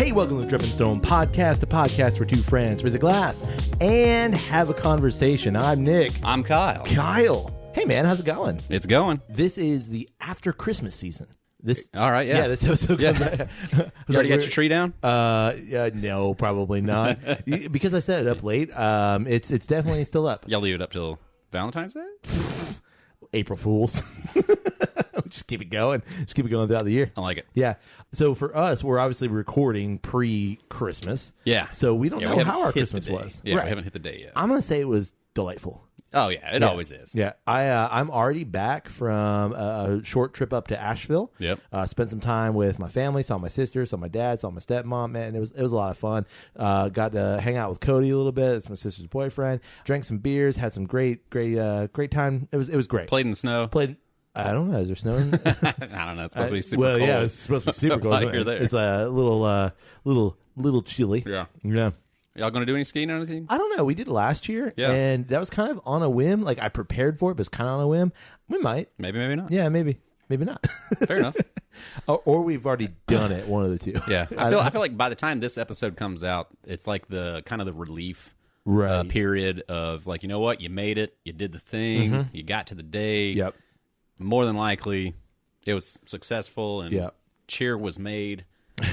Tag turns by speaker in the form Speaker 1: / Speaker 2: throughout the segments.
Speaker 1: Hey, welcome to the Drep and Stone Podcast, a podcast where two friends raise a glass and have a conversation. I'm Nick.
Speaker 2: I'm Kyle.
Speaker 1: Kyle. Hey, man, how's it going?
Speaker 2: It's going.
Speaker 1: This is the after Christmas season.
Speaker 2: All right, yeah.
Speaker 1: Yeah, this episode comes out.
Speaker 2: You already got your tree down?
Speaker 1: No, probably not. Because I set it up late, it's definitely still up.
Speaker 2: Y'all leave it up till Valentine's Day?
Speaker 1: April Fools. Just keep it going. Just keep it going throughout the year.
Speaker 2: I like it.
Speaker 1: Yeah. So for us, we're obviously recording pre-Christmas.
Speaker 2: Yeah.
Speaker 1: So we don't know how our
Speaker 2: hit
Speaker 1: Christmas
Speaker 2: the day.
Speaker 1: was.
Speaker 2: Yeah,
Speaker 1: Right.
Speaker 2: we haven't hit the day yet.
Speaker 1: I'm going to say it was delightful.
Speaker 2: Oh, yeah. It always is.
Speaker 1: Yeah. I'm already back from a short trip up to Asheville.
Speaker 2: Yep.
Speaker 1: Spent some time with my family, saw my sister, saw my dad, saw my stepmom. Man, it was a lot of fun. Got to hang out with Cody a little bit. It's my sister's boyfriend. Drank some beers, had some great time. It was great.
Speaker 2: Played in the snow.
Speaker 1: I don't know. Is there snow?
Speaker 2: I don't know. It's supposed to be super cold.
Speaker 1: Well, yeah, it's supposed to be super cold.
Speaker 2: While you're there.
Speaker 1: It's a little chilly.
Speaker 2: Yeah.
Speaker 1: Yeah.
Speaker 2: Y'all going to do any skiing or anything?
Speaker 1: I don't know. We did it last year,
Speaker 2: Yeah.
Speaker 1: and that was kind of on a whim. Like, I prepared for it, but it's kind of on a whim. We might.
Speaker 2: Maybe, maybe not.
Speaker 1: Yeah, maybe not.
Speaker 2: Fair enough.
Speaker 1: Or we've already done it. One of the two.
Speaker 2: Yeah. I feel like by the time this episode comes out, it's like the kind of the relief
Speaker 1: Right.
Speaker 2: period of like, you know what? You made it. You did the thing. You got to the day.
Speaker 1: Yep.
Speaker 2: More than likely, it was successful and
Speaker 1: Yep.
Speaker 2: cheer was made.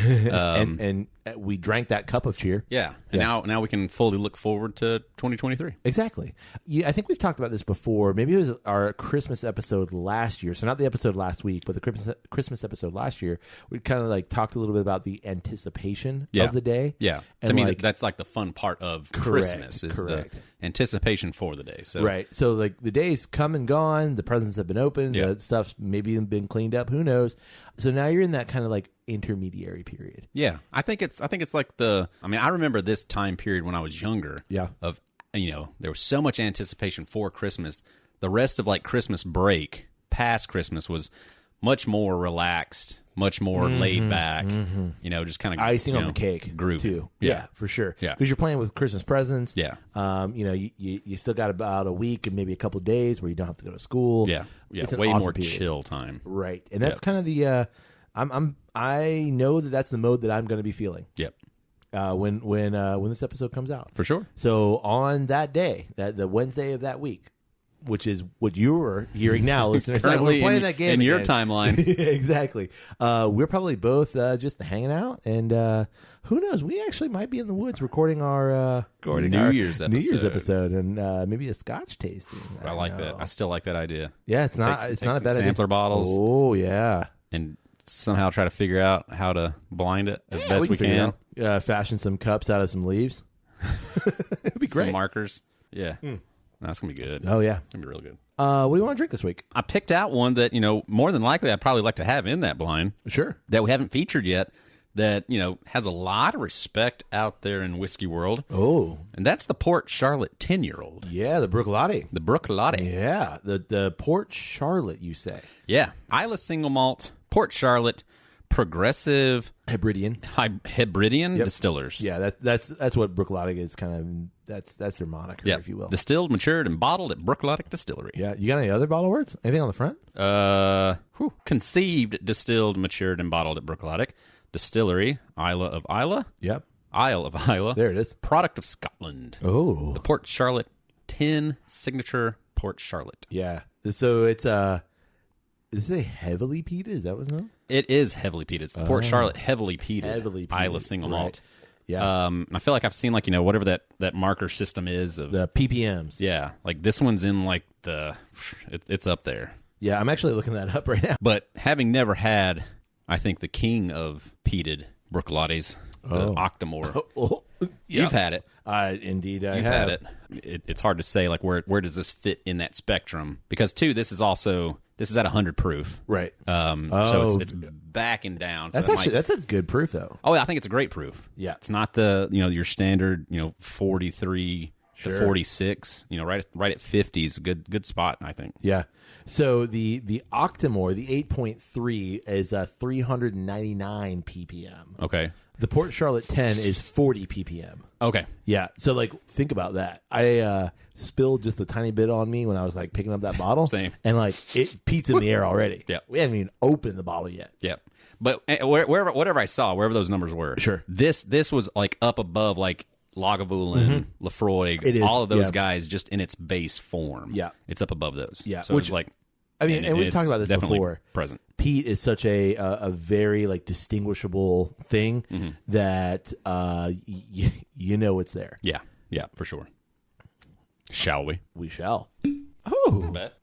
Speaker 1: And we drank that cup of cheer.
Speaker 2: Yeah. And now we can fully look forward to 2023.
Speaker 1: Exactly. Yeah, I think we've talked about this before. Maybe it was our Christmas episode last year. So not the episode last week, but the Christmas episode last year. We kind of like talked a little bit about the anticipation of the day.
Speaker 2: Yeah.
Speaker 1: And
Speaker 2: to me,
Speaker 1: like,
Speaker 2: that's like the fun part of
Speaker 1: Correct,
Speaker 2: Christmas is
Speaker 1: correct.
Speaker 2: the anticipation for the day. So
Speaker 1: right. So like the days come and gone, the presents have been opened,
Speaker 2: Yeah.
Speaker 1: the stuff's maybe been cleaned up, who knows. So now you're in that kind of like intermediary period.
Speaker 2: yeah, I think it's like I remember this time period when I was younger.
Speaker 1: Yeah.
Speaker 2: Of there was so much anticipation for Christmas. The rest of like Christmas break past Christmas was much more relaxed, much more laid back. Just kind of
Speaker 1: Icing on the cake,
Speaker 2: groove
Speaker 1: too.
Speaker 2: Yeah,
Speaker 1: for sure.
Speaker 2: Yeah.
Speaker 1: Because you're playing with Christmas presents.
Speaker 2: Yeah.
Speaker 1: You still got about a week and maybe a couple of days where you don't have to go to school.
Speaker 2: yeah.
Speaker 1: It's an
Speaker 2: Way
Speaker 1: awesome
Speaker 2: more
Speaker 1: period.
Speaker 2: chill time.
Speaker 1: Right. And that's kind of the I know that's the mode that I'm going to be feeling
Speaker 2: Yep,
Speaker 1: when this episode comes out.
Speaker 2: for sure.
Speaker 1: So on that day, the Wednesday of that week, which is what you were hearing now, listeners,
Speaker 2: Currently
Speaker 1: we're playing
Speaker 2: in-
Speaker 1: that game
Speaker 2: in your
Speaker 1: again.
Speaker 2: timeline.
Speaker 1: Exactly. We're probably both just hanging out, and who knows? We actually might be in the woods recording our
Speaker 2: New Year's
Speaker 1: episode, and maybe a Scotch tasting.
Speaker 2: I like
Speaker 1: know.
Speaker 2: that. I still like that idea.
Speaker 1: Yeah, it's not
Speaker 2: Take
Speaker 1: a
Speaker 2: some
Speaker 1: bad
Speaker 2: sampler
Speaker 1: idea.
Speaker 2: bottles.
Speaker 1: Oh yeah.
Speaker 2: And somehow try to figure out how to blind it as best we
Speaker 1: figure
Speaker 2: can.
Speaker 1: it out. Fashion some cups out of some leaves. It'd be great.
Speaker 2: Some markers. Yeah. That's going to be good.
Speaker 1: Oh yeah.
Speaker 2: It's going to be real good.
Speaker 1: What do you want to drink this week?
Speaker 2: I picked out one that, more than likely I'd probably like to have in that blind
Speaker 1: Sure.
Speaker 2: that we haven't featured yet that, has a lot of respect out there in whiskey world.
Speaker 1: Oh.
Speaker 2: And that's the Port Charlotte 10-year-old.
Speaker 1: Yeah, the Bruichladdich.
Speaker 2: The Bruichladdich.
Speaker 1: Yeah, the Port Charlotte, you say.
Speaker 2: Yeah. Isla Single Malt, Port Charlotte, Progressive
Speaker 1: Hebridean.
Speaker 2: Hebridean Distillers.
Speaker 1: Yeah, that's what Bruichladdich is kind of. That's their moniker, if you will.
Speaker 2: Distilled, matured, and bottled at Bruichladdich Distillery.
Speaker 1: Yeah, you got any other bottle words? Anything on the front?
Speaker 2: Conceived, distilled, matured, and bottled at Bruichladdich Distillery, Isle of Islay.
Speaker 1: Yep.
Speaker 2: Isle of Islay.
Speaker 1: There it is.
Speaker 2: Product of Scotland.
Speaker 1: Oh.
Speaker 2: The Port Charlotte 10 signature Port Charlotte.
Speaker 1: Yeah. So it's is it heavily peated? Is that what's known?
Speaker 2: It is heavily peated. It's the Port Charlotte heavily peated.
Speaker 1: Heavily peated.
Speaker 2: Isla single
Speaker 1: Right.
Speaker 2: malt.
Speaker 1: Yeah.
Speaker 2: And I feel like I've seen like, whatever that marker system is of
Speaker 1: The PPMs.
Speaker 2: yeah, like this one's in like it's up there.
Speaker 1: Yeah, I'm actually looking that up right now.
Speaker 2: But having never had, I think the king of peated Bruichladdich, the Octomore.
Speaker 1: Oh,
Speaker 2: You've had it.
Speaker 1: Indeed, I
Speaker 2: You've
Speaker 1: have.
Speaker 2: had it. It's hard to say like where does this fit in that spectrum because too this is at 100 proof,
Speaker 1: Right.
Speaker 2: So it's backing down. So
Speaker 1: That's a good proof though.
Speaker 2: oh, I think it's a great proof.
Speaker 1: Yeah.
Speaker 2: It's not the your standard 43 to 46. Right at 50 is a good spot. I think.
Speaker 1: Yeah. So the Octomore, the 8.3 is 399 ppm.
Speaker 2: Okay.
Speaker 1: The Port Charlotte 10 is 40 ppm.
Speaker 2: Okay.
Speaker 1: Yeah. So like, think about that. I spilled just a tiny bit on me when I was like picking up that bottle.
Speaker 2: Same.
Speaker 1: And like Pete's in the air already.
Speaker 2: Yeah.
Speaker 1: We haven't even opened the bottle yet.
Speaker 2: Yep. But whatever I saw, wherever those numbers were,
Speaker 1: Sure.
Speaker 2: This was like up above like Lagavulin, Lefroy,
Speaker 1: It is,
Speaker 2: all of those
Speaker 1: yeah.
Speaker 2: guys just in its base form.
Speaker 1: Yeah.
Speaker 2: It's up above those.
Speaker 1: Yeah.
Speaker 2: So
Speaker 1: Which-
Speaker 2: it's like,
Speaker 1: I mean, and we've
Speaker 2: it's
Speaker 1: talked about this
Speaker 2: definitely
Speaker 1: before.
Speaker 2: present.
Speaker 1: Pete is such a very like distinguishable thing that you know it's there.
Speaker 2: Yeah. Yeah, for sure. Shall we?
Speaker 1: We shall. Oh.
Speaker 2: Bet.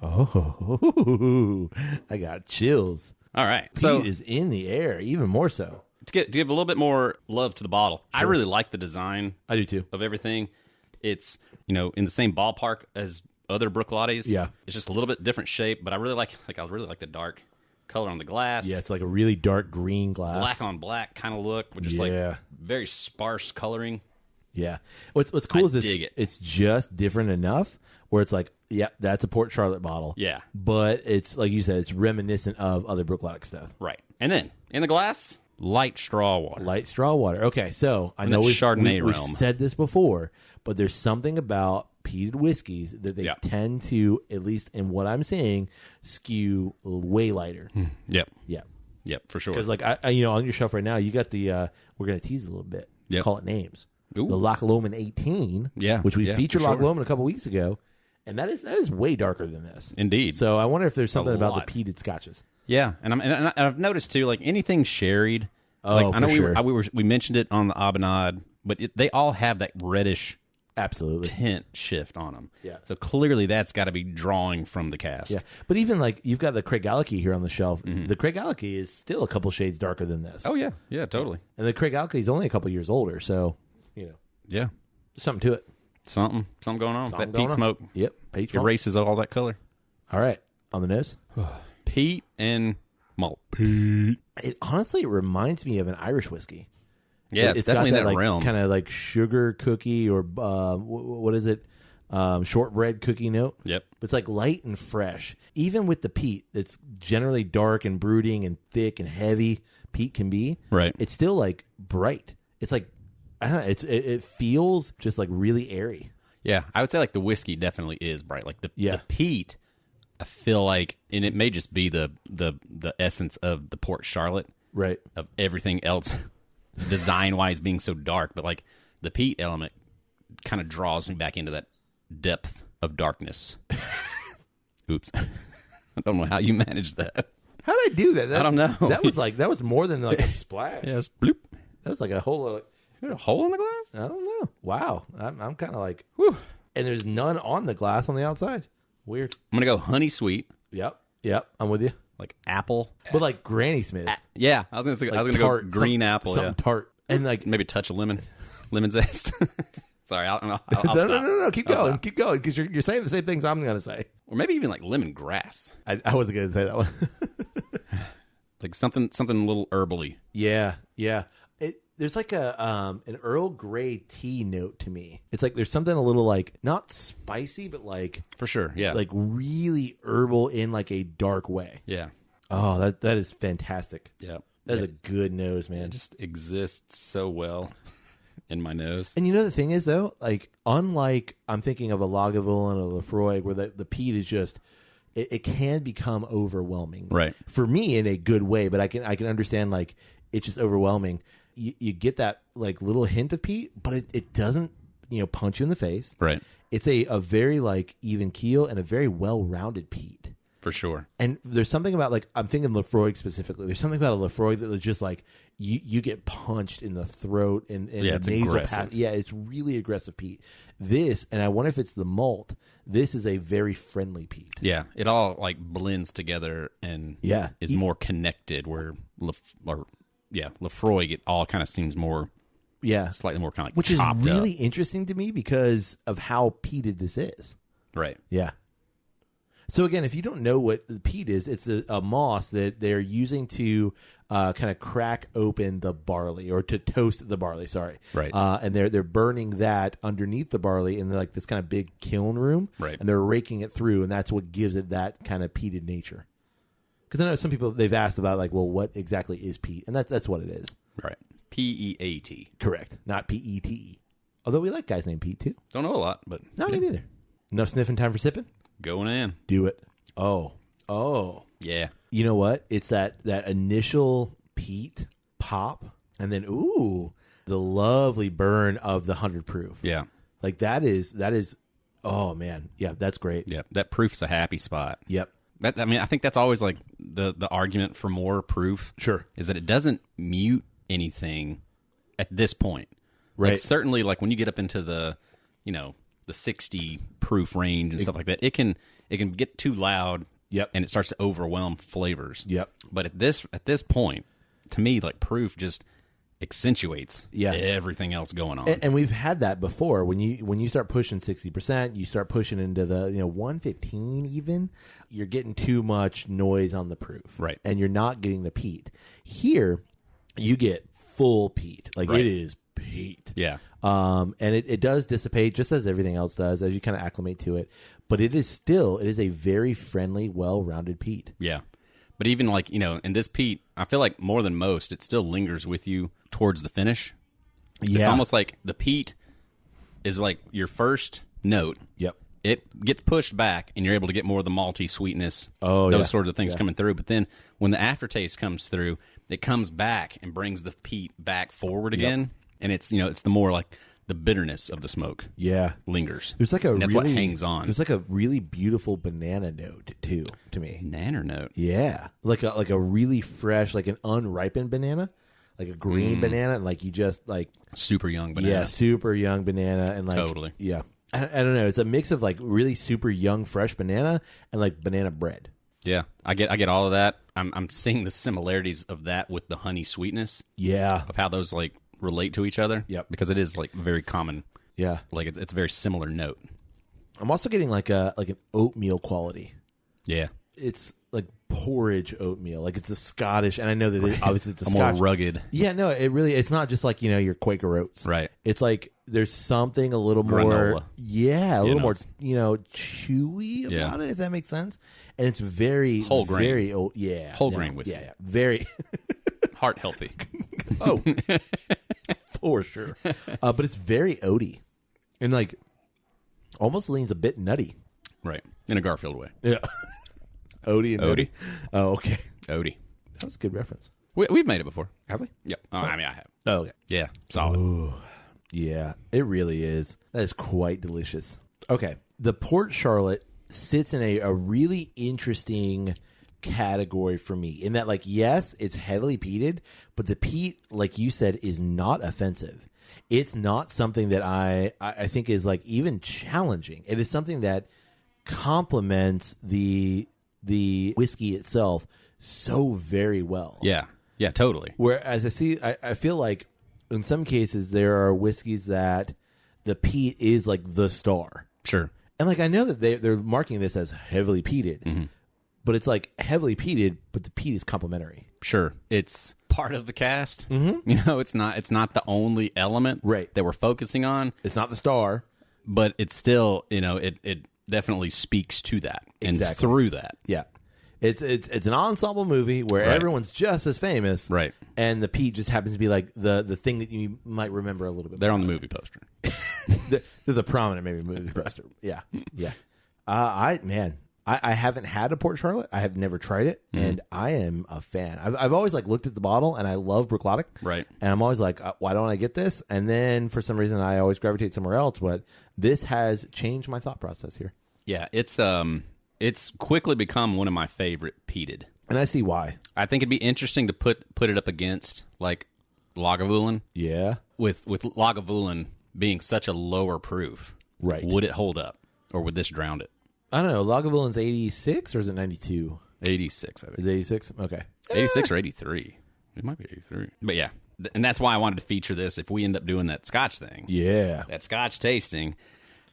Speaker 1: Oh. I got chills.
Speaker 2: All right.
Speaker 1: Pete
Speaker 2: So
Speaker 1: is in the air, even more so.
Speaker 2: to give a little bit more love to the bottle, I really like the design
Speaker 1: I do too.
Speaker 2: of everything. It's, in the same ballpark as other Bruichladdich.
Speaker 1: Yeah.
Speaker 2: It's just a little bit different shape, but I really like the dark color on the glass.
Speaker 1: Yeah, it's like a really dark green glass.
Speaker 2: black on black kind of look with just
Speaker 1: Yeah.
Speaker 2: like very sparse coloring.
Speaker 1: Yeah. What's cool is
Speaker 2: dig it.
Speaker 1: it's just different enough where it's like, yeah, that's a Port Charlotte bottle.
Speaker 2: Yeah.
Speaker 1: But it's like you said, it's reminiscent of other Bruichladdich stuff.
Speaker 2: Right. And then in the glass, light straw water.
Speaker 1: Light straw water. Okay, so I know
Speaker 2: the
Speaker 1: we've
Speaker 2: Chardonnay
Speaker 1: we've
Speaker 2: realm.
Speaker 1: said this before, but there's something about peated whiskeys that they
Speaker 2: Yeah.
Speaker 1: tend to, at least in what I'm seeing, skew way lighter.
Speaker 2: Yep.
Speaker 1: Yeah.
Speaker 2: Yep, for sure.
Speaker 1: Because like I on your shelf right now, you got the we're gonna tease it a little bit.
Speaker 2: Yep.
Speaker 1: Call it names.
Speaker 2: Ooh.
Speaker 1: The Loch Lomond 18.
Speaker 2: Yeah,
Speaker 1: which we
Speaker 2: yeah,
Speaker 1: featured
Speaker 2: for
Speaker 1: Loch
Speaker 2: sure.
Speaker 1: Lomond a couple weeks ago, and that is way darker than this.
Speaker 2: Indeed.
Speaker 1: So I wonder if there's something about
Speaker 2: lot.
Speaker 1: the peated scotches.
Speaker 2: Yeah, and I've noticed too, like anything sherried.
Speaker 1: Oh,
Speaker 2: like, I know
Speaker 1: for sure.
Speaker 2: we mentioned it on the Abenade, but they all have that reddish
Speaker 1: Absolutely.
Speaker 2: tint shift on them.
Speaker 1: Yeah.
Speaker 2: So clearly that's got to be drawing from the cask.
Speaker 1: Yeah, but even like you've got the Craigellachie here on the shelf. The Craigellachie is still a couple shades darker than this.
Speaker 2: Oh yeah, yeah, totally.
Speaker 1: And the Craigellachie is only a couple years older, so
Speaker 2: Yeah,
Speaker 1: there's something to it.
Speaker 2: something going on.
Speaker 1: Something
Speaker 2: That
Speaker 1: going
Speaker 2: peat
Speaker 1: on.
Speaker 2: smoke
Speaker 1: Yep, peat smoke.
Speaker 2: erases all that color.
Speaker 1: All right, on the nose.
Speaker 2: Peat and malt.
Speaker 1: It honestly reminds me of an Irish whiskey.
Speaker 2: Yeah, it's definitely
Speaker 1: got
Speaker 2: that
Speaker 1: like,
Speaker 2: realm.
Speaker 1: kind of like sugar cookie or what is it? Shortbread cookie note.
Speaker 2: Yep.
Speaker 1: It's like light and fresh. Even with the peat, it's generally dark and brooding and thick and heavy. Peat can be
Speaker 2: Right.
Speaker 1: It's still like bright. It's like I don't know. It feels just like really airy.
Speaker 2: Yeah, I would say like the whiskey definitely is bright. Like the peat, I feel like, and it may just be the essence of the Port Charlotte,
Speaker 1: Right.
Speaker 2: of everything else design wise being so dark, but like the peat element kind of draws me back into that depth of darkness. Oops. I don't know how you managed that.
Speaker 1: How did I do that?
Speaker 2: I don't know.
Speaker 1: That was more than like a splash.
Speaker 2: Yes. Bloop.
Speaker 1: That was like a whole.
Speaker 2: There's a hole in the glass?
Speaker 1: I don't know. Wow. I'm kind of like, whew. And there's none on the glass on the outside. Weird.
Speaker 2: I'm going to go honey sweet,
Speaker 1: Yep. I'm with you.
Speaker 2: like apple.
Speaker 1: But like Granny Smith.
Speaker 2: Yeah, I was going to go
Speaker 1: tart,
Speaker 2: green
Speaker 1: some-
Speaker 2: apple.
Speaker 1: Something
Speaker 2: Yeah.
Speaker 1: tart. And like,
Speaker 2: Maybe a touch of lemon zest. Sorry, I'll
Speaker 1: no,
Speaker 2: stop.
Speaker 1: no. Keep
Speaker 2: I'll
Speaker 1: going.
Speaker 2: stop.
Speaker 1: Keep going. Because you're saying the same things I'm going to say.
Speaker 2: Or maybe even like lemongrass,
Speaker 1: I wasn't going to say that one.
Speaker 2: like something a little herbally.
Speaker 1: Yeah. There's like an Earl Grey tea note to me. It's like there's something a little like not spicy, but like
Speaker 2: For sure, yeah.
Speaker 1: like really herbal in like a dark way.
Speaker 2: Yeah.
Speaker 1: Oh, that is fantastic.
Speaker 2: Yeah.
Speaker 1: That is a good nose, man.
Speaker 2: It just exists so well in my nose.
Speaker 1: And you know the thing is though, like unlike I'm thinking of a Lagavulin or a Lefroy, where the peat is just it can become overwhelming,
Speaker 2: Right.
Speaker 1: For me in a good way, but I can understand like it's just overwhelming. You get that like little hint of peat, but it doesn't punch you in the face.
Speaker 2: Right.
Speaker 1: It's a very like even keel and a very well rounded peat.
Speaker 2: For sure.
Speaker 1: And there's something about like I'm thinking Lefroy specifically. There's something about a Lefroy that is just like you get punched in the throat and
Speaker 2: Yeah,
Speaker 1: the
Speaker 2: it's
Speaker 1: nasal
Speaker 2: aggressive.
Speaker 1: Yeah, it's really aggressive peat. This, and I wonder if it's the malt. This is a very friendly peat.
Speaker 2: Yeah. It all like blends together and
Speaker 1: Yeah.
Speaker 2: is more connected. Where Lefroy, it all kind of seems more
Speaker 1: Yeah,
Speaker 2: slightly more kind of like
Speaker 1: which is
Speaker 2: chopped
Speaker 1: really
Speaker 2: up.
Speaker 1: interesting to me because of how peated this is.
Speaker 2: Right.
Speaker 1: Yeah. So again, if you don't know what the peat is, it's a moss that they're using to kind of crack open the barley or to toast the barley. Sorry,
Speaker 2: Right.
Speaker 1: And they're burning that underneath the barley in like this kind of big kiln room,
Speaker 2: Right.
Speaker 1: And they're raking it through, and that's what gives it that kind of peated nature. Because I know some people, they've asked about, like, well, what exactly is peat? And that's what it is.
Speaker 2: Right. P-E-A-T.
Speaker 1: Correct. Not P-E-T-E. Although we like guys named Pete, too.
Speaker 2: Don't know a lot, but...
Speaker 1: No, me neither. Enough sniffing time for sipping?
Speaker 2: Going in.
Speaker 1: Do it. Oh.
Speaker 2: Yeah.
Speaker 1: You know what? It's that initial peat pop, and then, ooh, the lovely burn of the 100 proof.
Speaker 2: Yeah.
Speaker 1: Like, that is, oh, man. Yeah, that's great.
Speaker 2: Yeah. That proof's a happy spot.
Speaker 1: Yep.
Speaker 2: I mean, I think that's always like the argument for more proof.
Speaker 1: Sure.
Speaker 2: Is that it doesn't mute anything at this point.
Speaker 1: Right.
Speaker 2: Like, certainly, like when you get up into the 60 proof range and stuff like that, it can get too loud.
Speaker 1: Yep.
Speaker 2: And it starts to overwhelm flavors.
Speaker 1: Yep.
Speaker 2: But at this point, to me, like proof just accentuates everything else going on.
Speaker 1: And we've had that before. When you start pushing 60%, you start pushing into the 115 even, you're getting too much noise on the proof.
Speaker 2: Right.
Speaker 1: And you're not getting the peat. Here, you get full peat. Like it is peat.
Speaker 2: Yeah.
Speaker 1: And it does dissipate just as everything else does as you kind of acclimate to it. But it is a very friendly, well-rounded peat.
Speaker 2: Yeah. But even like, in this peat, I feel like more than most, it still lingers with you towards the finish. Yeah. It's almost like the peat is like your first note.
Speaker 1: Yep.
Speaker 2: It gets pushed back, and you're able to get more of the malty sweetness,
Speaker 1: those
Speaker 2: sorts of things coming through. But then when the aftertaste comes through, it comes back and brings the peat back forward again. Yep. And it's, it's the more like the bitterness of the smoke.
Speaker 1: Yeah.
Speaker 2: Lingers.
Speaker 1: There's like
Speaker 2: that's what hangs on.
Speaker 1: There's like a really beautiful banana note too, to me.
Speaker 2: Banana note.
Speaker 1: Yeah. Like a really fresh, like an unripened banana, like a green banana, and like you just like
Speaker 2: super young banana.
Speaker 1: Yeah, super young banana, and like
Speaker 2: totally.
Speaker 1: Yeah. I don't know. It's a mix of like really super young fresh banana and like banana bread.
Speaker 2: Yeah, I get all of that. I'm seeing the similarities of that with the honey sweetness.
Speaker 1: Yeah.
Speaker 2: Of how those like relate to each other.
Speaker 1: Yep.
Speaker 2: Because it is like very common.
Speaker 1: Yeah.
Speaker 2: Like it's a very similar note.
Speaker 1: I'm also getting like an oatmeal quality.
Speaker 2: Yeah.
Speaker 1: It's like porridge oatmeal. Like it's a Scottish, and I know that obviously it's a
Speaker 2: more
Speaker 1: Scotch.
Speaker 2: rugged.
Speaker 1: Yeah, no, it's not just like, your Quaker oats.
Speaker 2: Right.
Speaker 1: It's like there's something a little
Speaker 2: granola.
Speaker 1: More, a little more, chewy about it, if that makes sense. And it's very
Speaker 2: whole grain.
Speaker 1: Very old. Yeah.
Speaker 2: Whole grain whiskey.
Speaker 1: Yeah. Very
Speaker 2: heart healthy.
Speaker 1: Oh, for sure. But it's very oaty, and like almost leans a bit nutty.
Speaker 2: Right. In a Garfield way.
Speaker 1: Yeah. Oaty and nutty. Oh, okay.
Speaker 2: Odie.
Speaker 1: That was a good reference.
Speaker 2: We've made it before.
Speaker 1: Have we?
Speaker 2: Yep. Oh, I mean, I have.
Speaker 1: Oh, okay.
Speaker 2: Yeah. Solid.
Speaker 1: Ooh, yeah, it really is. That is quite delicious. Okay. The Port Charlotte sits in a really interesting category for me in that, like, yes, it's heavily peated, but the peat, like you said, is not offensive. It's not something that I think is like even challenging. It is something that complements the whiskey itself so very well.
Speaker 2: Yeah. Yeah, totally.
Speaker 1: Whereas I feel like in some cases there are whiskeys that the peat is like the star.
Speaker 2: Sure.
Speaker 1: And like I know that they're marking this as heavily peated, but it's like heavily peated, but the peat is complementary.
Speaker 2: Sure. It's part of the cast.
Speaker 1: Mm-hmm.
Speaker 2: It's not the only element that we're focusing on.
Speaker 1: It's not the star,
Speaker 2: but it's still, it definitely speaks to that and through that.
Speaker 1: Yeah. It's an ensemble movie where everyone's just as famous,
Speaker 2: right? And
Speaker 1: the peat just happens to be like the thing that you might remember a little bit.
Speaker 2: They're on the movie poster.
Speaker 1: There's a prominent movie poster. Yeah, yeah. I haven't had a Port Charlotte. I have never tried it, and I am a fan. I've always like looked at the bottle, and I love Bruichladdich,
Speaker 2: right?
Speaker 1: And I'm always like, why don't I get this? And then for some reason, I always gravitate somewhere else. But this has changed my thought process here.
Speaker 2: Yeah, it's quickly become one of my favorite peated.
Speaker 1: And I see why.
Speaker 2: I think it'd be interesting to put it up against like Lagavulin.
Speaker 1: Yeah.
Speaker 2: With Lagavulin being such a lower proof.
Speaker 1: Right.
Speaker 2: Would it hold up? Or would this drown it?
Speaker 1: I don't know. Lagavulin's 86 or is it 92?
Speaker 2: 86, I think.
Speaker 1: Is it 86? Okay.
Speaker 2: 86 or 83. It might be 83. But yeah. And that's why I wanted to feature this if we end up doing that Scotch thing.
Speaker 1: Yeah.
Speaker 2: That Scotch tasting.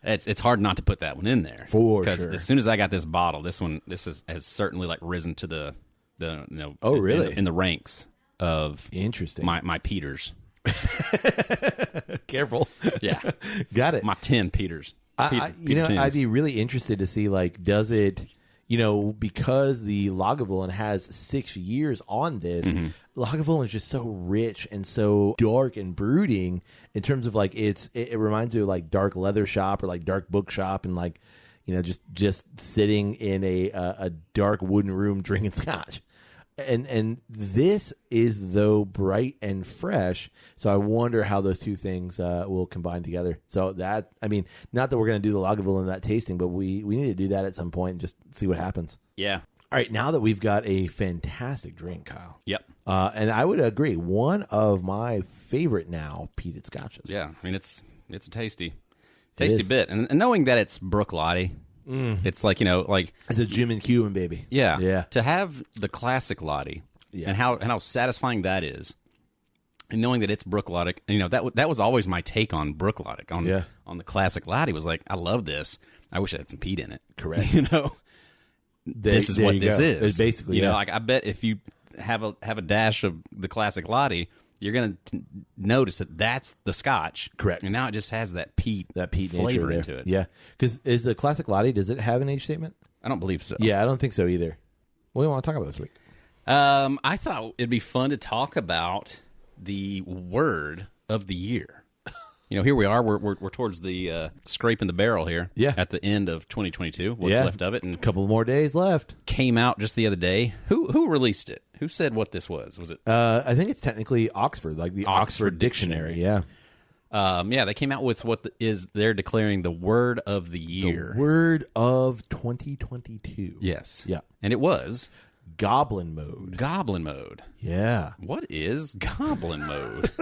Speaker 2: It's hard not to put that one in there
Speaker 1: for sure.
Speaker 2: Because as soon as I got this bottle, this has certainly like risen to the
Speaker 1: oh really
Speaker 2: in the ranks of
Speaker 1: interesting
Speaker 2: my Peters.
Speaker 1: Careful,
Speaker 2: yeah,
Speaker 1: got it.
Speaker 2: My 10 Peters.
Speaker 1: I'd be really interested to see like does it because the Lagavulin has 6 years on this, Lagavulin is just so rich and so dark and brooding in terms of like it reminds you of like dark leather shop or like dark book shop and like just sitting in a dark wooden room drinking scotch. And this is though bright and fresh, so I wonder how those two things will combine together. So that, I mean, not that we're going to do the Lagavulin in that tasting, but we need to do that at some point and just see what happens.
Speaker 2: Yeah. All
Speaker 1: right, now that we've got a fantastic drink, Kyle.
Speaker 2: Yep.
Speaker 1: And I would agree, one of my favorite now peated scotches.
Speaker 2: Yeah, I mean it's a tasty bit, and knowing that it's Bruichladdich. It's like,
Speaker 1: it's a Jim and Cuban, baby.
Speaker 2: Yeah. To have the classic Lottie and how satisfying that is, and knowing that it's Bruichladdich, that was always my take on Bruichladdich on the classic Lottie was like, I love this. I wish I had some peat in it.
Speaker 1: Correct.
Speaker 2: This is what this is.
Speaker 1: It's basically,
Speaker 2: like I bet if you have a dash of the classic Lottie, you're going to notice that that's the Scotch.
Speaker 1: Correct.
Speaker 2: And now it just has that peat
Speaker 1: flavor
Speaker 2: into it.
Speaker 1: Yeah. Because is the classic Lottie, does it have an age statement?
Speaker 2: I don't believe so.
Speaker 1: Yeah, I don't think so either. What do you want to talk about this week?
Speaker 2: I thought it'd be fun to talk about the word of the year. Here we are. We're towards the scraping the barrel here.
Speaker 1: Yeah.
Speaker 2: At the end of 2022. What's left of it, and
Speaker 1: a couple more days left.
Speaker 2: Came out just the other day. Who released it? Who said what this was? Was it?
Speaker 1: I think it's technically Oxford, like the Oxford Dictionary. Yeah.
Speaker 2: They came out with they're declaring the word of the year.
Speaker 1: The word of 2022.
Speaker 2: Yes.
Speaker 1: Yeah.
Speaker 2: And it was
Speaker 1: Goblin Mode.
Speaker 2: Goblin Mode.
Speaker 1: Yeah.
Speaker 2: What is Goblin Mode?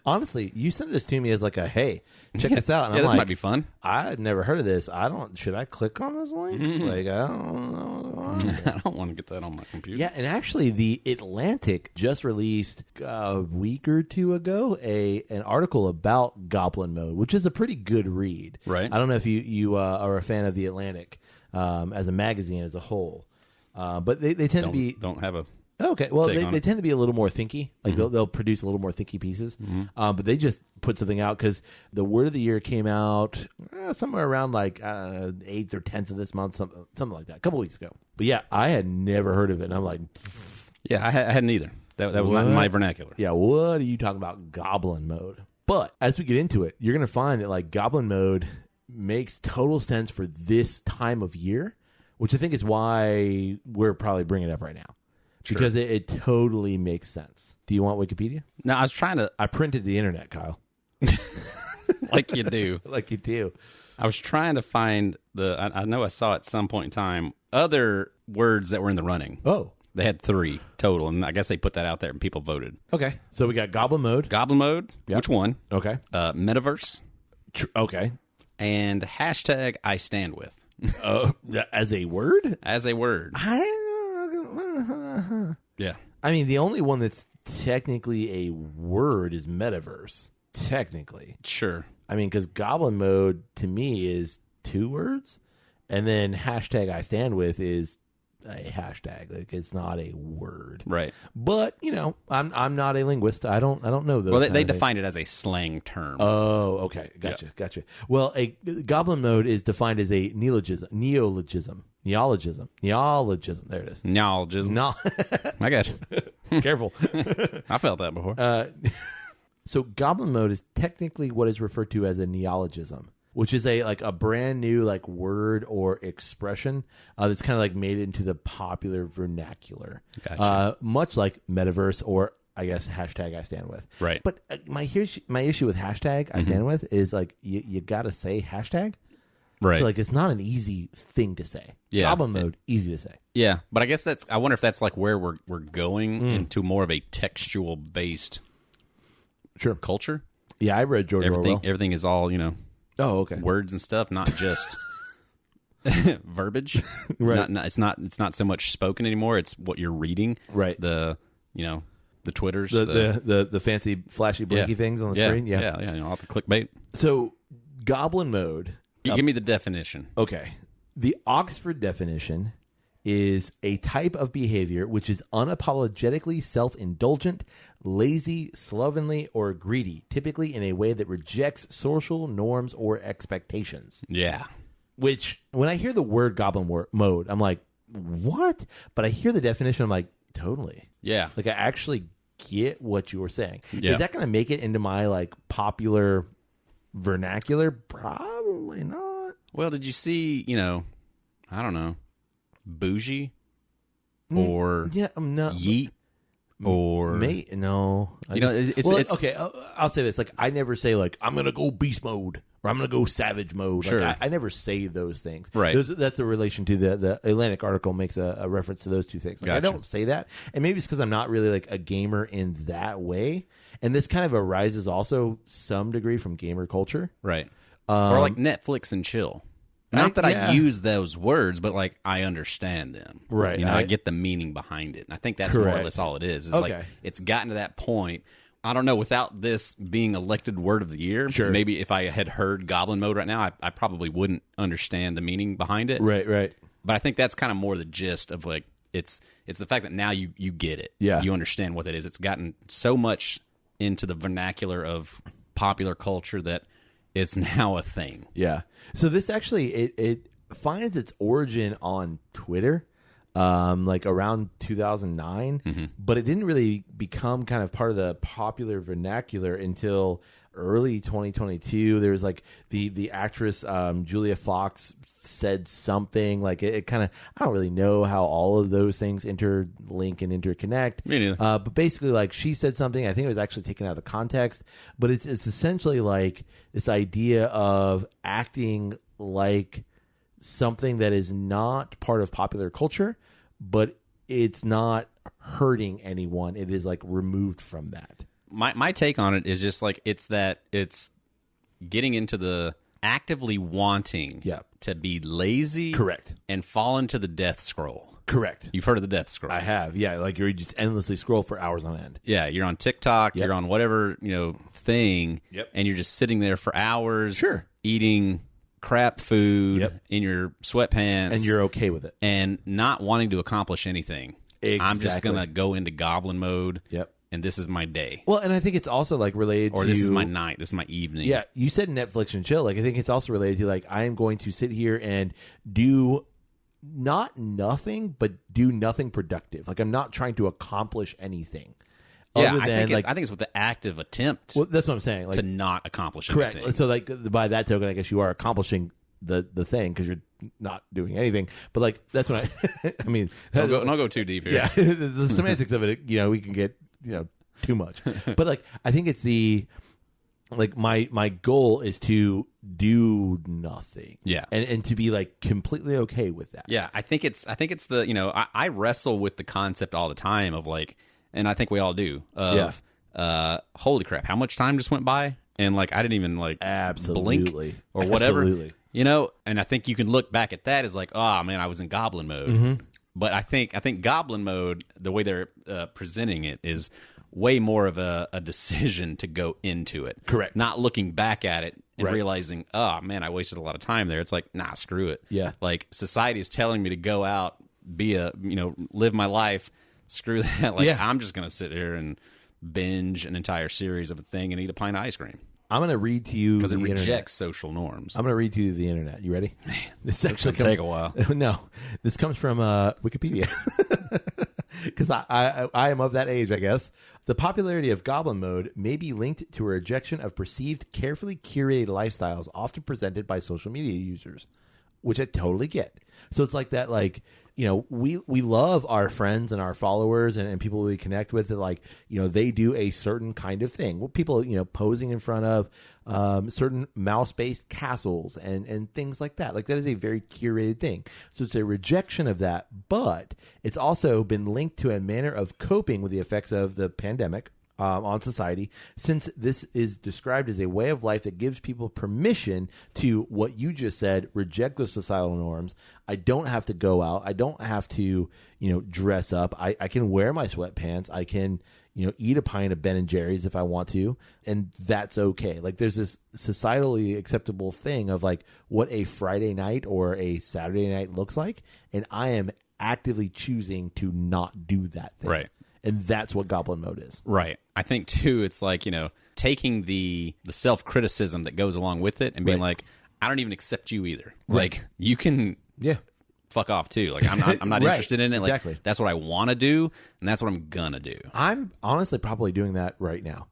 Speaker 1: Honestly, you sent this to me as like a, hey, check this out. And
Speaker 2: yeah,
Speaker 1: I'm
Speaker 2: this
Speaker 1: like,
Speaker 2: might be fun.
Speaker 1: I had never heard of this. Should I click on this link? Like, I don't know.
Speaker 2: I don't want to get that on my computer.
Speaker 1: Yeah, and actually, the Atlantic just released a week or two ago an article about Goblin Mode, which is a pretty good read.
Speaker 2: Right.
Speaker 1: I don't know if you are a fan of the Atlantic as a magazine as a whole, but they tend to be
Speaker 2: don't have a.
Speaker 1: Okay, well, they tend to be a little more thinky. Like they'll produce a little more thinky pieces. But they just put something out because the word of the year came out somewhere around like 8th or 10th of this month, something like that, a couple weeks ago. But yeah, I had never heard of it, and I'm like,
Speaker 2: yeah, I hadn't either. That was not in my vernacular.
Speaker 1: Yeah, what are you talking about, Goblin Mode? But as we get into it, you're going to find that like Goblin Mode makes total sense for this time of year, which I think is why we're probably bringing it up right now. Sure. Because it totally makes sense. Do you want Wikipedia?
Speaker 2: No, I
Speaker 1: printed the internet, Kyle.
Speaker 2: Like you do.
Speaker 1: Like you do.
Speaker 2: I was trying to find I know I saw at some point in time other words that were in the running.
Speaker 1: Oh.
Speaker 2: They had 3 total, and I guess they put that out there and people voted.
Speaker 1: Okay. So we got Goblin Mode.
Speaker 2: Goblin Mode. Yep. Which one?
Speaker 1: Okay.
Speaker 2: Metaverse.
Speaker 1: Okay.
Speaker 2: And hashtag I stand with.
Speaker 1: As a word?
Speaker 2: As a word. Yeah.
Speaker 1: I mean, the only one that's technically a word is metaverse. Technically.
Speaker 2: Sure.
Speaker 1: I mean, because Goblin Mode to me is 2 words, and then hashtag I stand with is a hashtag. Like it's not a word.
Speaker 2: Right.
Speaker 1: But, I'm not a linguist. I don't know those.
Speaker 2: Well, they defined it as a slang term.
Speaker 1: Oh, okay. Gotcha. Well, a Goblin Mode is defined as a neologism. There it is.
Speaker 2: Neologism. I got you.
Speaker 1: Careful.
Speaker 2: I felt that before.
Speaker 1: So Goblin Mode is technically what is referred to as a neologism, which is a brand new like word or expression that's kind of like made into the popular vernacular.
Speaker 2: Gotcha.
Speaker 1: Much like metaverse or I guess hashtag I stand with.
Speaker 2: Right.
Speaker 1: But my issue with hashtag I stand with is like you got to say hashtag.
Speaker 2: Right.
Speaker 1: So, it's not an easy thing to say.
Speaker 2: Yeah.
Speaker 1: Goblin Mode, easy to say.
Speaker 2: Yeah, but I guess I wonder if that's like where we're going into more of a textual based culture.
Speaker 1: Yeah, I read George Orwell.
Speaker 2: Everything is all,
Speaker 1: oh, okay.
Speaker 2: words and stuff, not just verbiage.
Speaker 1: Right.
Speaker 2: It's not so much spoken anymore, it's what you're reading.
Speaker 1: Right.
Speaker 2: The Twitters.
Speaker 1: The fancy flashy blinky things on the screen.
Speaker 2: Yeah. All the clickbait.
Speaker 1: So, Goblin Mode.
Speaker 2: Give me the definition.
Speaker 1: Okay. The Oxford definition is a type of behavior which is unapologetically self-indulgent, lazy, slovenly, or greedy, typically in a way that rejects social norms or expectations.
Speaker 2: Yeah.
Speaker 1: Which, when I hear the word Goblin Mode, I'm like, what? But I hear the definition, I'm like, totally.
Speaker 2: Yeah.
Speaker 1: Like, I actually get what you were saying.
Speaker 2: Yeah.
Speaker 1: Is that going to make it into my, like, popular vernacular? Probably not.
Speaker 2: Well, did you see, I don't know, bougie or
Speaker 1: no.
Speaker 2: yeet or...
Speaker 1: No.
Speaker 2: It's
Speaker 1: okay, I'll say this. Like, I never say, like, I'm going to go beast mode or I'm going to go savage mode.
Speaker 2: Sure.
Speaker 1: Like, I never say those things.
Speaker 2: Right.
Speaker 1: That's a relation to the Atlantic article makes a reference to those two things. Like,
Speaker 2: Gotcha.
Speaker 1: I don't say that. And maybe it's because I'm not really, like, a gamer in that way. And this kind of arises also some degree from gamer culture.
Speaker 2: Right. Or like Netflix and chill. Not that I use those words, but like I understand them.
Speaker 1: Right.
Speaker 2: I get the meaning behind it. And I think that's more or less all it is. It's like it's gotten to that point. I don't know, without this being elected word of the year, maybe if I had heard Goblin Mode right now, I probably wouldn't understand the meaning behind it.
Speaker 1: Right.
Speaker 2: But I think that's kind of more the gist of like it's the fact that now you get it.
Speaker 1: Yeah.
Speaker 2: You understand what it is. It's gotten so much into the vernacular of popular culture that it's now a thing.
Speaker 1: Yeah. So this actually it finds its origin on Twitter, like around 2009, but it didn't really become kind of part of the popular vernacular until early 2022. There was like the actress Julia Fox said something like it kind of, I don't really know how all of those things interlink and interconnect.
Speaker 2: Me neither.
Speaker 1: But basically, like, she said something, I think it was actually taken out of context, but it's essentially like this idea of acting like something that is not part of popular culture, but it's not hurting anyone. It is like removed from that.
Speaker 2: My take on it is just like it's getting into the actively wanting to be lazy,
Speaker 1: correct, and
Speaker 2: fall into the death scroll.
Speaker 1: Correct.
Speaker 2: You've heard of the death scroll.
Speaker 1: I have. Yeah, like you just endlessly scroll for hours on end.
Speaker 2: Yeah, you're on TikTok, you're on whatever, thing, and you're just sitting there for hours, eating crap food in your sweatpants,
Speaker 1: and you're okay with it,
Speaker 2: and not wanting to accomplish anything.
Speaker 1: Exactly.
Speaker 2: I'm just gonna go into Goblin Mode.
Speaker 1: Yep.
Speaker 2: And this is my day.
Speaker 1: Well, and I think it's also like related
Speaker 2: or this is my night. This is my evening.
Speaker 1: Yeah, you said Netflix and chill. Like, I think it's also related to like I am going to sit here and do not nothing, but do nothing productive. Like, I'm not trying to accomplish anything.
Speaker 2: Yeah, I think it's with the active attempt.
Speaker 1: Well, that's what I'm saying. Like,
Speaker 2: to not accomplish
Speaker 1: correct.
Speaker 2: anything.
Speaker 1: So, like, by that token, I guess you are accomplishing the thing because you're not doing anything. But like, that's when I mean,
Speaker 2: don't go too deep here.
Speaker 1: Yeah, the semantics of it, we can get too much. But like, I think it's my goal is to do nothing.
Speaker 2: Yeah.
Speaker 1: And to be like completely okay with that.
Speaker 2: Yeah, I think it's the I wrestle with the concept all the time of like, and I think we all do, of holy crap, how much time just went by and like I didn't even like blink or whatever.
Speaker 1: Absolutely.
Speaker 2: And I think you can look back at that as like, oh man, I was in Goblin Mode. But I think Goblin Mode, the way they're presenting it, is way more of a decision to go into it.
Speaker 1: Correct.
Speaker 2: Not looking back at it and realizing, oh man, I wasted a lot of time there. It's like, nah, screw it.
Speaker 1: Yeah.
Speaker 2: Like society is telling me to go out, live my life. Screw that. Like I'm just gonna sit here and binge an entire series of a thing and eat a pint of ice cream.
Speaker 1: I'm going to read to you
Speaker 2: because it rejects
Speaker 1: internet.
Speaker 2: social norms.
Speaker 1: I'm going to read to you the internet. You ready?
Speaker 2: Man,
Speaker 1: this
Speaker 2: actually take a while.
Speaker 1: No, this comes from Wikipedia because I am of that age, I guess. The popularity of Goblin Mode may be linked to a rejection of perceived, carefully curated lifestyles often presented by social media users, which I totally get. So it's like that, like, we love our friends and our followers and people we connect with that, like, they do a certain kind of thing. Well, people, posing in front of certain mouse-based castles and things like that. Like, that is a very curated thing. So it's a rejection of that, but it's also been linked to a manner of coping with the effects of the pandemic on society, since this is described as a way of life that gives people permission to, what you just said, reject those societal norms. I don't have to go out. I don't have to, dress up. I can wear my sweatpants. I can, eat a pint of Ben and Jerry's if I want to, and that's okay. Like, there's this societally acceptable thing of like what a Friday night or a Saturday night looks like, and I am actively choosing to not do that thing.
Speaker 2: Right.
Speaker 1: And that's what Goblin Mode is.
Speaker 2: Right. I think, too, it's like, taking the self-criticism that goes along with it and being like, I don't even accept you either. Like, you can fuck off too. Like, I'm not
Speaker 1: Right.
Speaker 2: interested in it. Like,
Speaker 1: Exactly.
Speaker 2: that's what I want to do, and that's what I'm gonna do.
Speaker 1: I'm honestly probably doing that right now.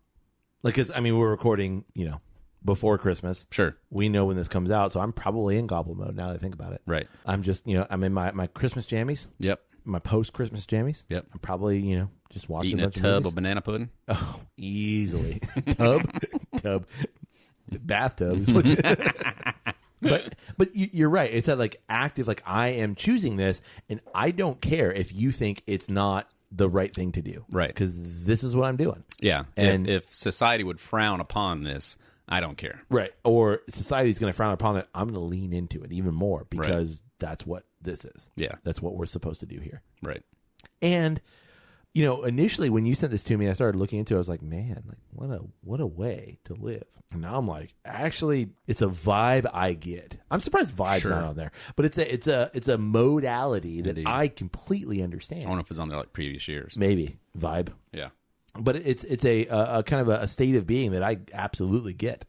Speaker 1: Like, because, I mean, we're recording, before Christmas.
Speaker 2: Sure.
Speaker 1: We know when this comes out, so I'm probably in Goblin Mode now that I think about it.
Speaker 2: Right.
Speaker 1: I'm just, I'm in my Christmas jammies.
Speaker 2: Yep.
Speaker 1: My post-Christmas jammies.
Speaker 2: Yep.
Speaker 1: I'm probably, just watching
Speaker 2: Eating
Speaker 1: a
Speaker 2: a
Speaker 1: bunch of
Speaker 2: tub
Speaker 1: movies.
Speaker 2: of banana pudding.
Speaker 1: Oh, easily. Tub. Bathtubs. But you're right. It's that like active, like I am choosing this, and I don't care if you think it's not the right thing to do.
Speaker 2: Right.
Speaker 1: Because this is what I'm doing.
Speaker 2: Yeah.
Speaker 1: And
Speaker 2: if society would frown upon this, I don't care.
Speaker 1: Right. Or society's going to frown upon it. I'm going to lean into it even more because that's what this is.
Speaker 2: Yeah.
Speaker 1: That's what we're supposed to do here.
Speaker 2: Right.
Speaker 1: And, initially when you sent this to me, I started looking into it. I was like, man, like what a way to live. And now I'm like, actually, it's a vibe I get. I'm surprised vibe's not on there, but it's a modality that
Speaker 2: Indeed.
Speaker 1: I completely understand.
Speaker 2: I don't know if it's on there like previous years.
Speaker 1: Maybe vibe.
Speaker 2: Yeah.
Speaker 1: But it's a kind of a state of being that I absolutely get,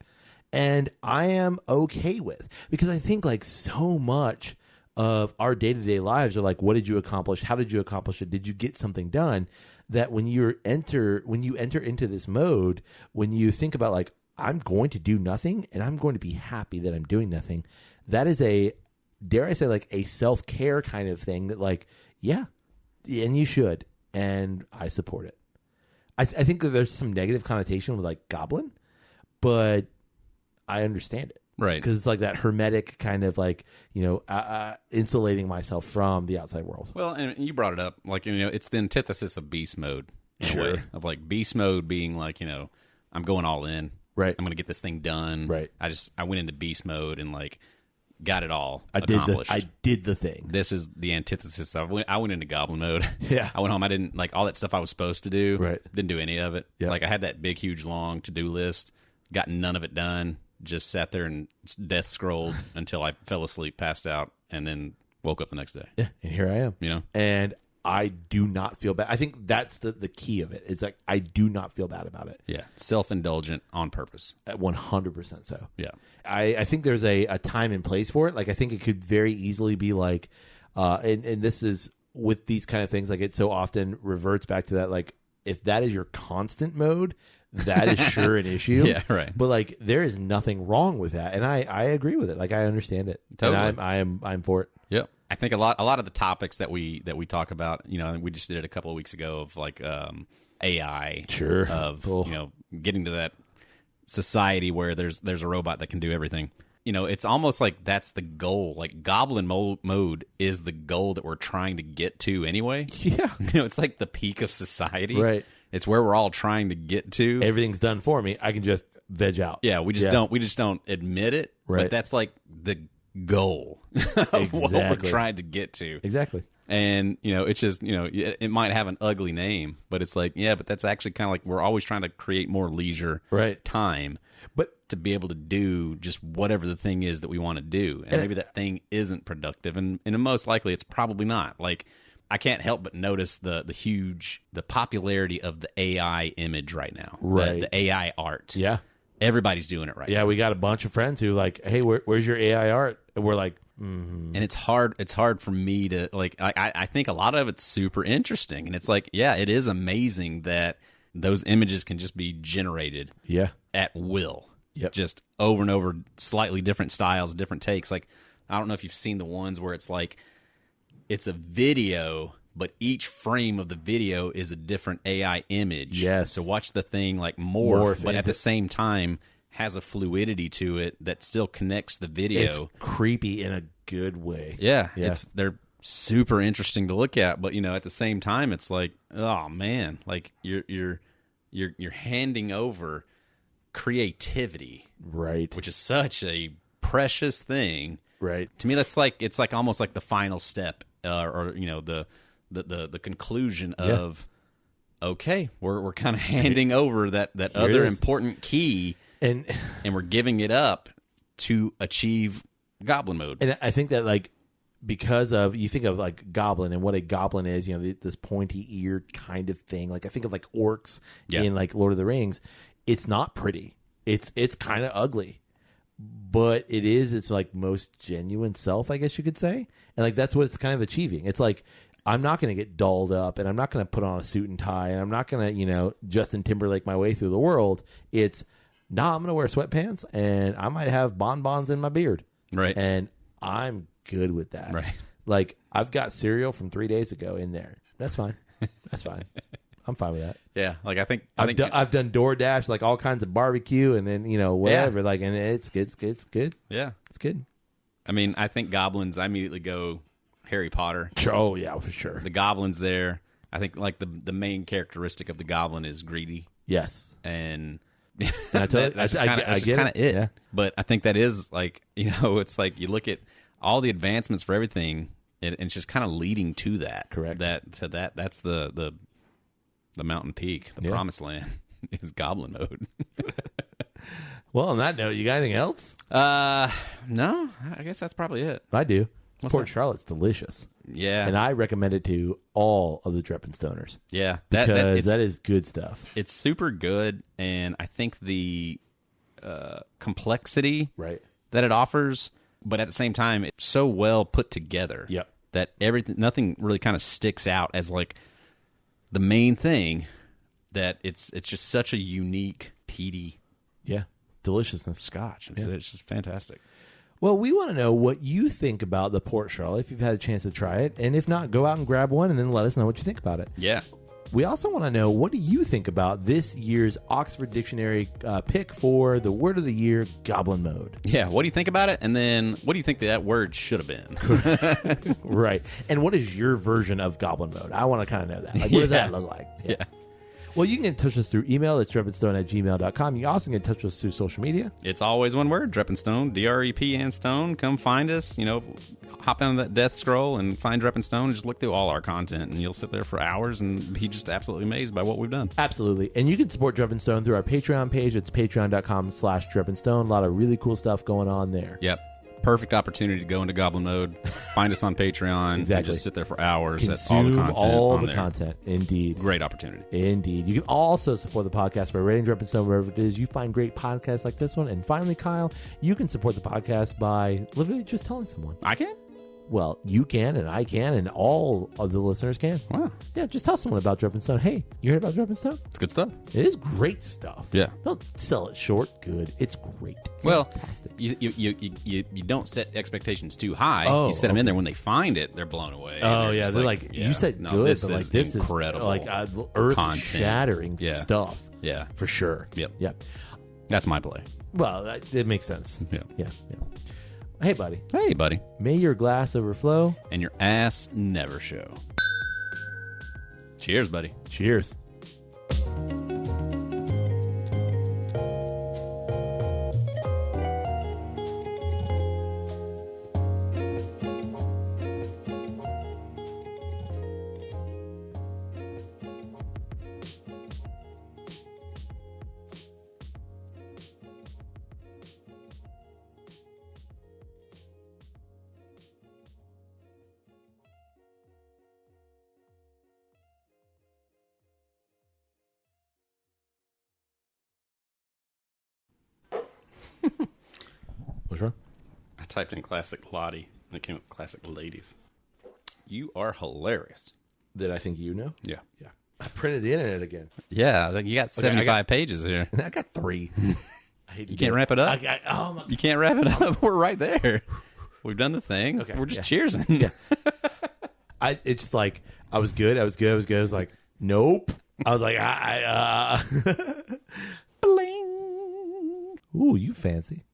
Speaker 1: and I am okay with, because I think like so much of our day-to-day lives are like, what did you accomplish? How did you accomplish it? Did you get something done? That when you enter into this mode, when you think about like, I'm going to do nothing and I'm going to be happy that I'm doing nothing, that is dare I say, like a self-care kind of thing that like, yeah, and you should, and I support it. I think that there's some negative connotation with like Goblin, but I understand it.
Speaker 2: Right.
Speaker 1: Because it's like that hermetic kind of like, insulating myself from the outside world.
Speaker 2: Well, and you brought it up. Like, it's the antithesis of beast mode. In
Speaker 1: Sure.
Speaker 2: a way. Of like beast mode being like, I'm going all in.
Speaker 1: Right.
Speaker 2: I'm going to get this thing done.
Speaker 1: Right.
Speaker 2: I went into beast mode and like got it all
Speaker 1: I
Speaker 2: accomplished.
Speaker 1: did the thing.
Speaker 2: This is the antithesis. I went into Goblin mode.
Speaker 1: Yeah.
Speaker 2: I went home. I didn't like all that stuff I was supposed to do.
Speaker 1: Right.
Speaker 2: Didn't do any of it.
Speaker 1: Yeah.
Speaker 2: Like I had that big, huge, long to-do list. Got none of it done. Just sat there and death scrolled until I fell asleep, passed out, and then woke up the next day.
Speaker 1: Yeah. And here I am. And I do not feel bad. I think that's the key of it. It's like I do not feel bad about it.
Speaker 2: Yeah. Self-indulgent on purpose.
Speaker 1: 100% so.
Speaker 2: Yeah.
Speaker 1: I think there's a time and place for it. Like I think it could very easily be like, and this is with these kind of things, like it so often reverts back to that. Like if that is your constant mode, that is sure an issue.
Speaker 2: Yeah, right.
Speaker 1: But like there is nothing wrong with that, and I agree with it. Like I understand it.
Speaker 2: Totally.
Speaker 1: And I'm for it.
Speaker 2: Yep. I think a lot of the topics that we talk about, and we just did it a couple of weeks ago of like AI,
Speaker 1: Sure.
Speaker 2: of
Speaker 1: Oh.
Speaker 2: getting to that society where there's a robot that can do everything. It's almost like that's the goal. Like Goblin mode is the goal that we're trying to get to anyway.
Speaker 1: Yeah.
Speaker 2: It's like the peak of society.
Speaker 1: Right.
Speaker 2: It's where we're all trying to get to.
Speaker 1: Everything's done for me. I can just veg out.
Speaker 2: Yeah, we just don't admit it.
Speaker 1: Right.
Speaker 2: But that's like the goal of what we're
Speaker 1: Exactly.
Speaker 2: trying to get to.
Speaker 1: Exactly.
Speaker 2: And, it's just, it might have an ugly name, but it's like, yeah, but that's actually kind of like we're always trying to create more leisure time,
Speaker 1: But
Speaker 2: to be able to do just whatever the thing is that we want to do. And maybe that thing isn't productive. And most likely it's probably not. Like, I can't help but notice the popularity of the AI image right now.
Speaker 1: Right.
Speaker 2: The AI art.
Speaker 1: yeah.
Speaker 2: Everybody's doing it right now.
Speaker 1: Yeah, we got a bunch of friends who like, hey, where's your AI art? And we're like,
Speaker 2: And it's hard for me to like, I think a lot of it's super interesting. And it's like, yeah, it is amazing that those images can just be generated
Speaker 1: yeah,
Speaker 2: at will.
Speaker 1: Yep.
Speaker 2: Just over and over, slightly different styles, different takes. Like, I don't know if you've seen the ones where it's like, it's a video, but each frame of the video is a different AI image.
Speaker 1: Yes.
Speaker 2: So watch the thing like morph, but at
Speaker 1: into-
Speaker 2: the same time has a fluidity to it that still connects the video.
Speaker 1: it's creepy in a good way.
Speaker 2: Yeah,
Speaker 1: Yeah.
Speaker 2: they're super interesting to look at, but at the same time, it's like, oh man, like you're handing over creativity,
Speaker 1: Right.
Speaker 2: which is such a precious thing.
Speaker 1: Right.
Speaker 2: To me, it's like almost like the final step, or the conclusion of, okay, we're kind of handing over that other
Speaker 1: is.
Speaker 2: important key,
Speaker 1: And
Speaker 2: we're giving it up to achieve Goblin mode.
Speaker 1: and I think that like because of you think of like Goblin and what a Goblin is, this pointy eared kind of thing. Like I think of like orcs
Speaker 2: Yeah.
Speaker 1: in like Lord of the Rings. It's not pretty. It's kind of ugly. but it's like most genuine self, I guess you could say. And like that's what it's kind of achieving. It's like I'm not going to get dolled up, and I'm not going to put on a suit and tie, and I'm not going to, Justin Timberlake my way through the world. It's, I'm going to wear sweatpants, and I might have bonbons in my beard.
Speaker 2: Right.
Speaker 1: And I'm good with that.
Speaker 2: Right.
Speaker 1: Like, I've got cereal from 3 days ago in there. That's fine. That's fine. I'm fine with that.
Speaker 2: Yeah. Like, I think
Speaker 1: I've done DoorDash, like all kinds of barbecue, and then, whatever. Yeah. Like, and it's good.
Speaker 2: Yeah.
Speaker 1: It's good.
Speaker 2: I mean, I think goblins, I immediately go Harry Potter.
Speaker 1: Oh, yeah, for sure.
Speaker 2: The goblin's there. I think, like, the main characteristic of the goblin is greedy.
Speaker 1: Yes. And I get
Speaker 2: it.
Speaker 1: Yeah.
Speaker 2: But I think that is, like, it's like you look at all the advancements for everything, and it's just kind of leading to that.
Speaker 1: Correct.
Speaker 2: That's the mountain peak, the promised land is Goblin Mode.
Speaker 1: Well, on that note, you got anything else?
Speaker 2: No, I guess that's probably it.
Speaker 1: I do. Port
Speaker 2: that?
Speaker 1: Charlotte's delicious.
Speaker 2: Yeah.
Speaker 1: And I recommend it to all of the Drep and Stoners.
Speaker 2: Yeah.
Speaker 1: Because that is good stuff.
Speaker 2: It's super good, and I think the complexity that it offers, but at the same time, it's so well put together that nothing really kind of sticks out as like the main thing, that it's just such a unique, peaty
Speaker 1: deliciousness.
Speaker 2: Scotch. It's just fantastic.
Speaker 1: Well, we want to know what you think about the Port Charlotte, if you've had a chance to try it. And if not, go out and grab one and then let us know what you think about it.
Speaker 2: Yeah.
Speaker 1: We also want to know, what do you think about this year's Oxford Dictionary pick for the word of the year, Goblin Mode?
Speaker 2: Yeah, what do you think about it? And then what do you think that word should have been?
Speaker 1: Right. And what is your version of Goblin Mode? I want to kind of know that. Like, what does that look like?
Speaker 2: Yeah.
Speaker 1: Well, you can get in touch with us through email. It's drepandstone@gmail.com. You also can get in touch with us through social media.
Speaker 2: It's always one word, Drep and Stone, DREP and Stone. Come find us. Hop down that death scroll and find Drep and Stone and just look through all our content, and you'll sit there for hours and be just absolutely amazed by what we've done.
Speaker 1: Absolutely. And you can support Drep and Stone through our Patreon page. It's patreon.com/drepandstone. A lot of really cool stuff going on there.
Speaker 2: Yep. Perfect opportunity to go into Goblin Mode. Find us on Patreon.
Speaker 1: Exactly.
Speaker 2: And just sit there for hours.
Speaker 1: Consume
Speaker 2: That's
Speaker 1: all the content. Indeed.
Speaker 2: Great opportunity.
Speaker 1: Indeed. You can also support the podcast by rating Drep and Stone wherever it is you find great podcasts like this one. And finally, Kyle, you can support the podcast by literally just telling someone.
Speaker 2: I can?
Speaker 1: Well, you can, and I can, and all of the listeners can.
Speaker 2: Wow.
Speaker 1: Yeah, just tell someone about Drep and Stone. Hey, you heard about Drep and Stone?
Speaker 2: It's good stuff.
Speaker 1: It is great stuff.
Speaker 2: Yeah.
Speaker 1: Don't sell it short. Good. It's great.
Speaker 2: Well,
Speaker 1: fantastic.
Speaker 2: You don't set expectations too high.
Speaker 1: Oh,
Speaker 2: you set them in there. When they find it, they're blown away.
Speaker 1: Oh, yeah. They're like, you said good, but like this
Speaker 2: incredible.
Speaker 1: Is like earth-shattering stuff.
Speaker 2: Yeah.
Speaker 1: For sure.
Speaker 2: Yep. That's my play.
Speaker 1: Well, it makes sense. Yeah. Hey, buddy.
Speaker 2: Hey, buddy.
Speaker 1: May your glass overflow.
Speaker 2: And your ass never show. Cheers, buddy.
Speaker 1: Cheers. What's wrong?
Speaker 2: I typed in classic Lottie, and it came up classic ladies. You are hilarious.
Speaker 1: Did I think you know?
Speaker 2: Yeah.
Speaker 1: I printed the internet again.
Speaker 2: Yeah, like you got 75 pages here.
Speaker 1: I got 3.
Speaker 2: You can't wrap it up? You can't wrap it up? We're right there. We've done the thing.
Speaker 1: Okay,
Speaker 2: We're just cheersing.
Speaker 1: Yeah. It's just like, I was good. I was like, nope. I was like,
Speaker 2: Bling.
Speaker 1: Ooh, you fancy.